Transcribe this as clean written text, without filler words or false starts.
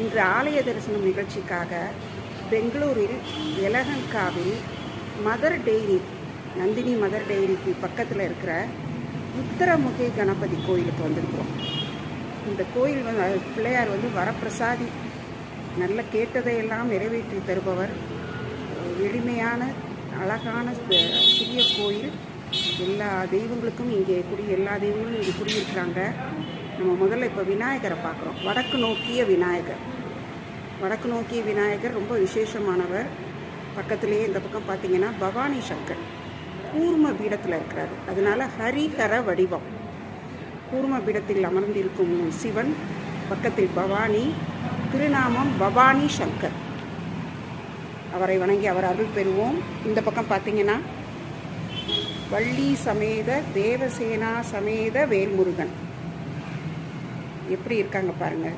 இன்று ஆலய தரிசனம் நிகழ்ச்சிக்காக பெங்களூரில் எலகன்காவில் மதர் டெய்ரி, நந்தினி மதர் டெய்ரிக்கு பக்கத்தில் இருக்கிற உத்தரமுகி கணபதி கோயிலுக்கு வந்திருக்கிறோம். இந்த கோயில் பிள்ளையார் வரப்பிரசாதி, நல்ல கேட்டதையெல்லாம் நிறைவேற்றி தருபவர். எளிமையான அழகான சிறிய கோயில். எல்லா தெய்வங்களுக்கும் இங்கே எல்லா தெய்வங்களும் இங்கே குடியிருக்கிறாங்க. நம்ம முதல்ல இப்போ விநாயகரை பார்க்குறோம். வடக்கு நோக்கிய விநாயகர் ரொம்ப விசேஷமானவர். பக்கத்துலேயே இந்த பக்கம் பார்த்தீங்கன்னா பவானி சங்கர் கூர்ம பீடத்தில் இருக்கிறார். அதனால ஹரிஹர வடிவம். கூர்ம பீடத்தில் அமர்ந்திருக்கும் சிவன், பக்கத்தில் பவானி, திருநாமம் பவானி சங்கர். அவரை வணங்கி அவர் அருள் பெறுவோம். இந்த பக்கம் பார்த்தீங்கன்னா வள்ளி சமேத தேவசேனா சமேத வேல்முருகன் எப்படி இருக்காங்க பாருங்கள்.